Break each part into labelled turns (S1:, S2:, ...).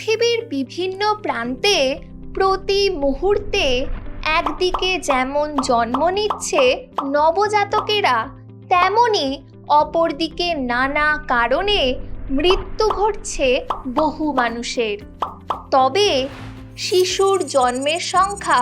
S1: পৃথিবীর বিভিন্ন প্রান্তে প্রতি মুহূর্তে একদিকে যেমন জন্ম নিচ্ছে নবজাতকেরা, তেমনি অপরদিকে নানা কারণে মৃত্যু ঘটছে বহু মানুষের। তবে শিশুর জন্মের সংখ্যা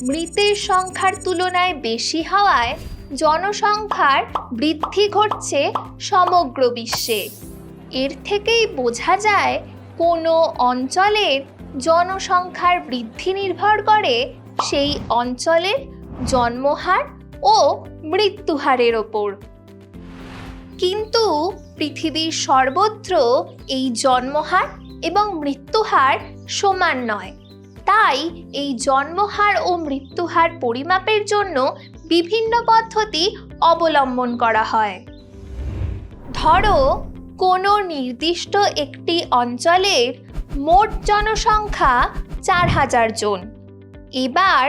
S1: মৃতের সংখ্যার তুলনায় বেশি হওয়ায় জনসংখ্যার বৃদ্ধি ঘটছে সমগ্র বিশ্বে। এর থেকেই বোঝা যায় কোনো অঞ্চলের জনসংখ্যার বৃদ্ধি নির্ভর করে সেই অঞ্চলের জন্মহার ও মৃত্যুহারের ওপর। কিন্তু পৃথিবীর সর্বত্র এই জন্মহার এবং মৃত্যুহার সমান নয়। তাই এই জন্মহার ও মৃত্যুহার পরিমাপের জন্য বিভিন্ন পদ্ধতি অবলম্বন করা হয়। ধরো, কোনো নির্দিষ্ট একটি অঞ্চলের মোট জনসংখ্যা 4000 জন। এবার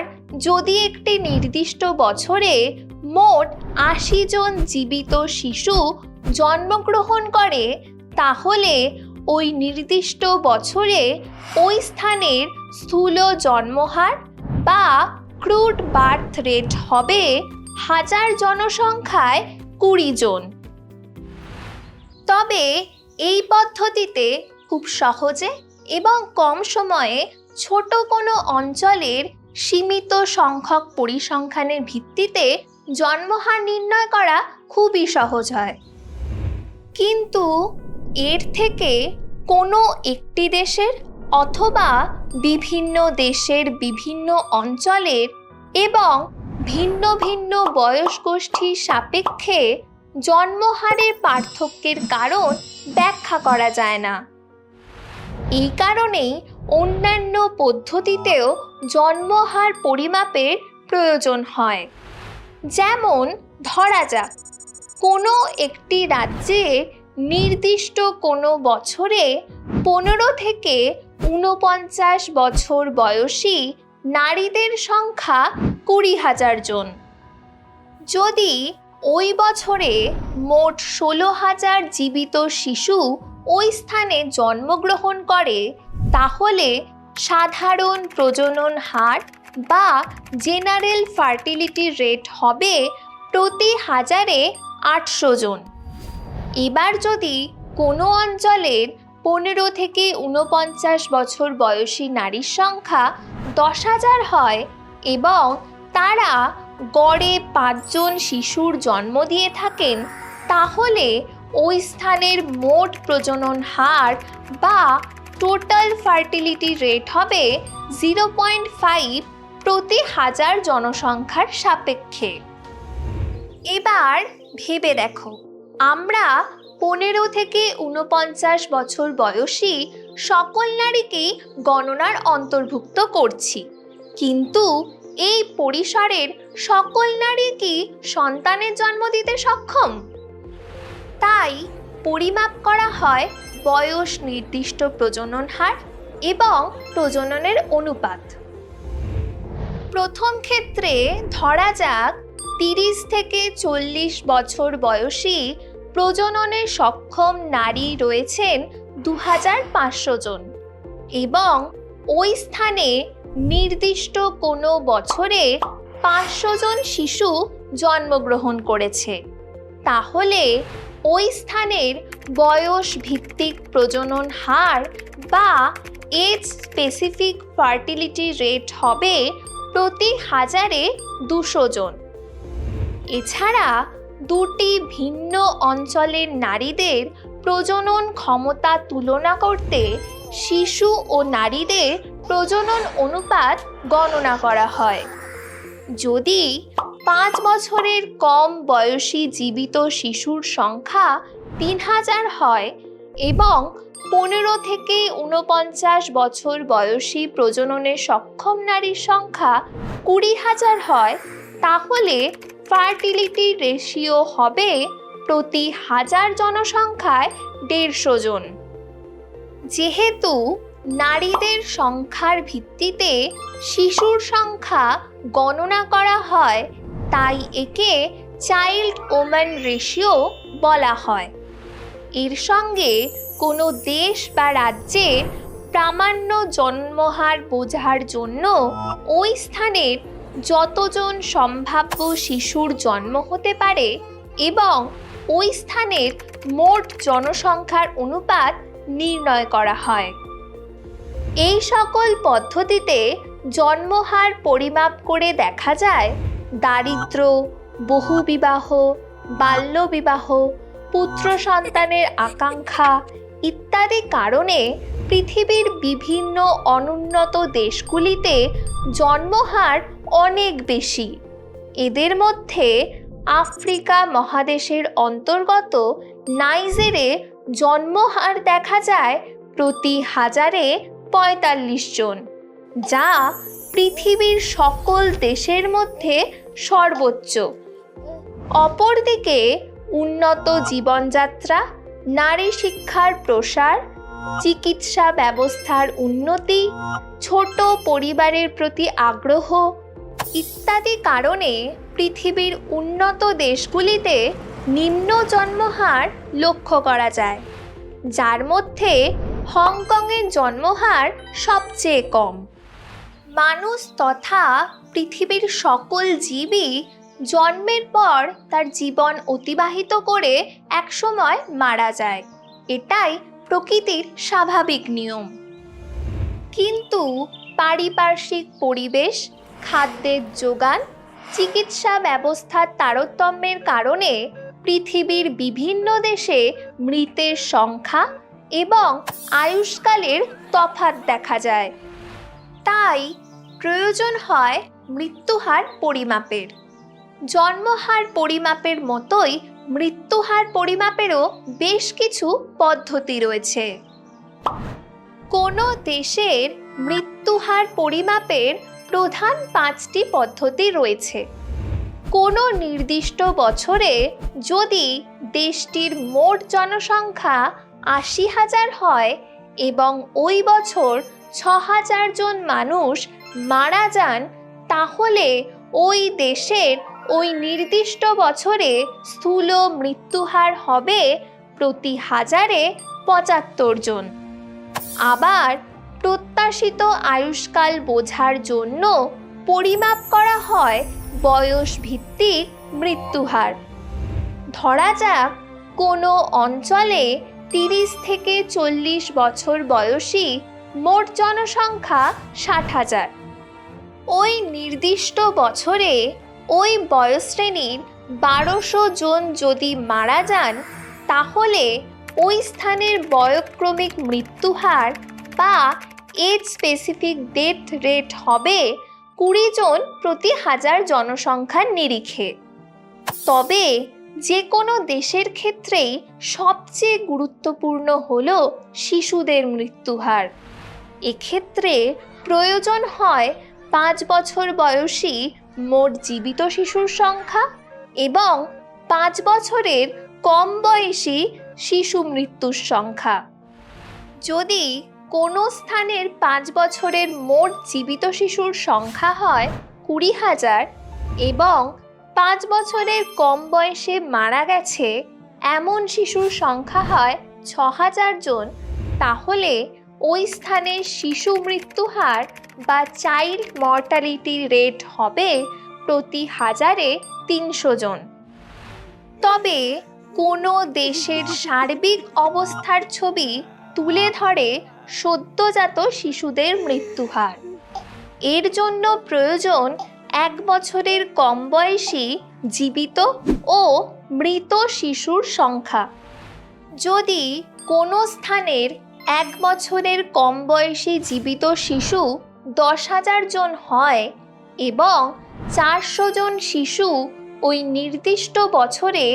S1: যদি একটি নির্দিষ্ট বছরে মোট 80 জন জীবিত শিশু জন্মগ্রহণ করে, তাহলে ওই নির্দিষ্ট বছরে ওই স্থানের স্থূল জন্মহার বা ক্রুড বার্থ রেট হবে 1000 জনসংখ্যায় 20 জন। তবে এই পদ্ধতিতে খুব সহজে এবং কম সময়ে ছোট কোনো অঞ্চলের সীমিত সংখ্যক পরিসংখ্যানের ভিত্তিতে জন্মহার নির্ণয় করা খুবই সহজ হয়। কিন্তু এর থেকে কোনো একটি দেশের অথবা বিভিন্ন দেশের বিভিন্ন অঞ্চলের এবং ভিন্ন ভিন্ন বয়স গোষ্ঠীর সাপেক্ষে জন্মহারের পার্থক্যের কারণ ব্যাখ্যা করা যায় না। এই কারণেই অন্যান্য পদ্ধতিতেও জন্মহার পরিমাপের প্রয়োজন হয়। যেমন ধরা যাক, কোনো একটি রাজ্যে নির্দিষ্ট কোনো বছরে 15 থেকে 49 বছর বয়সী নারীদের সংখ্যা 20,000 জন। যদি ওই বছরে মোট 16,000 জীবিত শিশু ওই স্থানে জন্মগ্রহণ করে, তাহলে সাধারণ প্রজনন হার বা জেনারেল ফার্টিলিটি রেট হবে প্রতি 1000-এ 800 জন। এবার যদি কোনো অঞ্চলের 15 থেকে 49 বছর বয়সী নারীর সংখ্যা 10,000 হয় এবং তারা গড়ে 5 জন শিশুর জন্ম দিয়ে থাকেন, তাহলে ওই স্থানের মোট প্রজনন হার বা টোটাল ফার্টিলিটি রেট হবে 0.5 প্রতি 1000 জনসংখ্যার সাপেক্ষে। এবার ভেবে দেখো, আমরা 15 থেকে 49 বছর বয়সী সকল নারীকেই গণনার অন্তর্ভুক্ত করছি, কিন্তু এই পরিসরের সকল নারী কি সন্তানের জন্ম দিতে সক্ষম? তাই পরিমাপ করা হয় বয়স নির্দিষ্ট প্রজনন হার এবং প্রজননের অনুপাত। প্রথম ক্ষেত্রে ধরা যাক 30 থেকে 40 বছর বয়সী প্রজননে সক্ষম নারী রয়েছেন 2500 জন এবং ওই স্থানে নির্দিষ্ট কোনো বছরে 500 জন শিশু জন্মগ্রহণ করেছে। তাহলে ওই স্থানের বয়স ভিত্তিক প্রজনন হার বা এজ স্পেসিফিক ফার্টিলিটি রেট হবে প্রতি 1000-এ 200 জন। এছাড়া দুটি ভিন্ন অঞ্চলের নারীদের প্রজনন ক্ষমতা তুলনা করতে শিশু ও নারীদের প্রজনন অনুপাত গণনা করা হয়। যদি 5 বছরের কম বয়সী জীবিত শিশুর সংখ্যা 3000 হয় এবং 15 থেকে 49 বছর বয়সী প্রজননে সক্ষম নারীর সংখ্যা 20,000 হয়, তাহলে ফার্টিলিটি রেশিও হবে প্রতি 1000 জনসংখ্যায় 150 জন। যেহেতু নারীদের সংখ্যার ভিত্তিতে শিশুর সংখ্যা গণনা করা হয়, তাই একে চাইল্ড ওম্যান রেশিও বলা হয়। এর সঙ্গে কোনো দেশ বা রাজ্যে প্রামাণ্য জন্মহার বোঝার জন্য ওই স্থানের যতজন সম্ভাব্য শিশুর জন্ম হতে পারে এবং ওই স্থানের মোট জনসংখ্যার অনুপাত নির্ণয় করা হয়। এই সকল পদ্ধতিতে জন্মহার পরিমাপ করে দেখা যায় দারিদ্র্য, বহুবিবাহ, বাল্যবিবাহ, পুত্র সন্তানের আকাঙ্ক্ষা ইত্যাদি কারণে পৃথিবীর বিভিন্ন অনুন্নত দেশগুলিতে জন্মহার অনেক বেশি। এদের মধ্যে আফ্রিকা মহাদেশের অন্তর্গত নাইজেরে জন্মহার দেখা যায় প্রতি 1000-এ 45 জন, যা পৃথিবীর সকল দেশের মধ্যে সর্বোচ্চ। অপরদিকে উন্নত জীবনযাত্রা, নারী শিক্ষার প্রসার, চিকিৎসা ব্যবস্থার উন্নতি, ছোট পরিবারের প্রতি আগ্রহ ইত্যাদি কারণে পৃথিবীর উন্নত দেশগুলিতে নিম্ন জন্মহার লক্ষ্য করা যায়, যার মধ্যে হংকংয়ের জন্মহার সবচেয়ে কম। মানুষ তথা পৃথিবীর সকল জীবই জন্মের পর তার জীবন অতিবাহিত করে একসময় মারা যায়, এটাই প্রকৃতির স্বাভাবিক নিয়ম। কিন্তু পারিপার্শ্বিক পরিবেশ, খাদ্যের যোগান, চিকিৎসা ব্যবস্থার তারতম্যের কারণে পৃথিবীর বিভিন্ন দেশে মৃতের সংখ্যা এবং আয়ুষ্কালের তফাৎ দেখা যায়। তাই প্রয়োজন হয় মৃত্যুহার পরিমাপের। জন্মহার পরিমাপের মতোই মৃত্যুহার পরিমাপেরও বেশ কিছু পদ্ধতি রয়েছে। কোনো দেশের মৃত্যুহার পরিমাপের প্রধান 5টি পদ্ধতি রয়েছে। কোনো নির্দিষ্ট বছরে যদি দেশটির মোট জনসংখ্যা 80,000 হয় এবং ওই বছর 6,000 জন মানুষ মারা যান, তাহলে ওই দেশের ওই নির্দিষ্ট বছরে স্থূল মৃত্যুহার হবে প্রতি 1000-এ 75 জন। আবার প্রত্যাশিত আয়ুষ্কাল বোঝার জন্য পরিমাপ করা হয় বয়স ভিত্তিক মৃত্যুহার। ধরা যাক কোনো অঞ্চলে 30 থেকে 40 বছর বয়সী মোট জনসংখ্যা 60,000। ওই নির্দিষ্ট বছরে ওই বয়সশ্রেণীর 1200 জন যদি মারা যান, তাহলে ওই স্থানের বয়ঃক্রমিক মৃত্যুহার বা এজ স্পেসিফিক ডেথ রেট হবে 20 জন প্রতি 1000 জনসংখ্যার নিরিখে। তবে যে কোনো দেশের ক্ষেত্রেই সবচেয়ে গুরুত্বপূর্ণ হল শিশুদের মৃত্যুহার। এক্ষেত্রে প্রয়োজন হয় 5 বছর বয়সী মোট জীবিত শিশুর সংখ্যা এবং 5 বছরের কম বয়সী শিশু মৃত্যুর সংখ্যা। যদি কোনো স্থানের 5 বছরের মোট জীবিত শিশুর সংখ্যা হয় 20,000 এবং 5 বছরের কম বয়সে মারা গেছে এমন শিশুর সংখ্যা হয় 6,000 জন, তাহলে ওই স্থানের শিশু মৃত্যুহার বা চাইল্ড মর্টালিটি রেট হবে প্রতি 1000-এ 300 জন। তবে কোনো দেশের সার্বিক অবস্থার ছবি তুলে ধরে সদ্যজাত শিশুদের মৃত্যুহার। এর জন্য প্রয়োজন 1 বছরের কম বয়সী জীবিত ও মৃত শিশুর সংখ্যা। যদি কোনো স্থানের 1 বছরের কম বয়সী জীবিত শিশু 10,000 জন হয় এবং 400 জন শিশু ওই নির্দিষ্ট বছরে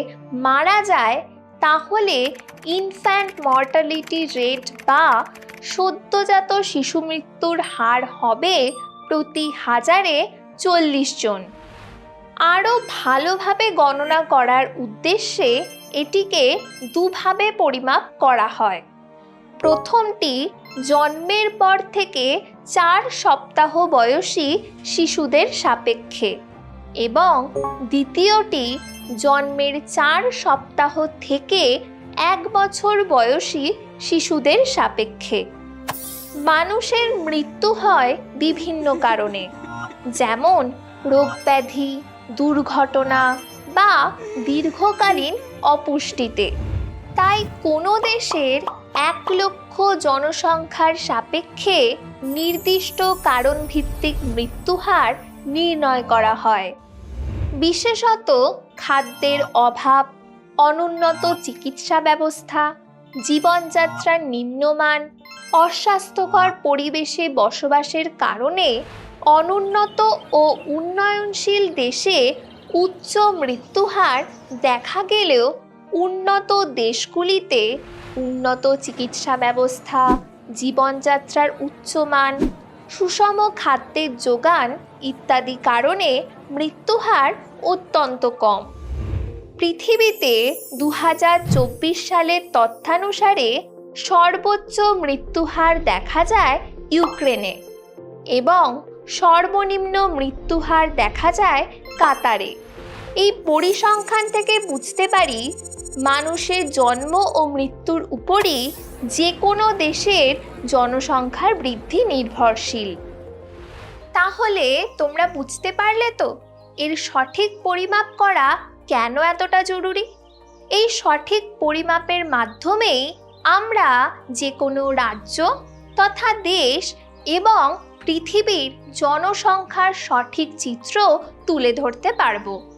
S1: মারা যায়, তাহলে ইনফ্যান্ট মর্টালিটি রেট বা সদ্যজাত শিশু মৃত্যুর হার হবে প্রতি 1000-এ 40 জন। আরও ভালোভাবে গণনা করার উদ্দেশ্যে এটিকে দুভাবে পরিমাপ করা হয়। প্রথমটি জন্মের পর থেকে 4 সপ্তাহ বয়সী শিশুদের সাপেক্ষে এবং দ্বিতীয়টি জন্মের 4 সপ্তাহ থেকে 1 বছর বয়সী শিশুদের সাপেক্ষে। মানুষের মৃত্যু হয় বিভিন্ন কারণে, যেমন রোগ ব্যাধি, দুর্ঘটনা বা দীর্ঘকালীন অপুষ্টিতে। তাই কোনো দেশের 1,00,000 জনসংখ্যার সাপেক্ষে নির্দিষ্ট কারণভিত্তিক মৃত্যুহার নির্ণয় করা হয়। বিশেষত খাদ্যের অভাব, অনুন্নত চিকিৎসা ব্যবস্থা, জীবনযাত্রার নিম্নমান, অস্বাস্থ্যকর পরিবেশে বসবাসের কারণে অনুন্নত ও উন্নয়নশীল দেশে উচ্চ মৃত্যুহার দেখা গেলেও উন্নত দেশগুলিতে উন্নত চিকিৎসা ব্যবস্থা, জীবনযাত্রার উচ্চমান, সুষম খাদ্যের যোগান ইত্যাদি কারণে মৃত্যুহার অত্যন্ত কম। পৃথিবীতে 2024 সালের তথ্যানুসারে সর্বোচ্চ মৃত্যুহার দেখা যায় ইউক্রেনে এবং সর্বনিম্ন মৃত্যুহার দেখা যায় কাতারে। এই পরিসংখ্যান থেকে বুঝতে পারি মানুষের জন্ম ও মৃত্যুর উপরই যে কোনো দেশের জনসংখ্যার বৃদ্ধি নির্ভরশীল। তাহলে তোমরা বুঝতে পারলে তো এর সঠিক পরিমাপ করা কেন এতটা জরুরি? এই সঠিক পরিমাপের মাধ্যমেই আমরা যে কোনো রাজ্য তথা দেশ এবং পৃথিবীর জনসংখ্যার সঠিক চিত্র তুলে ধরতে পারব।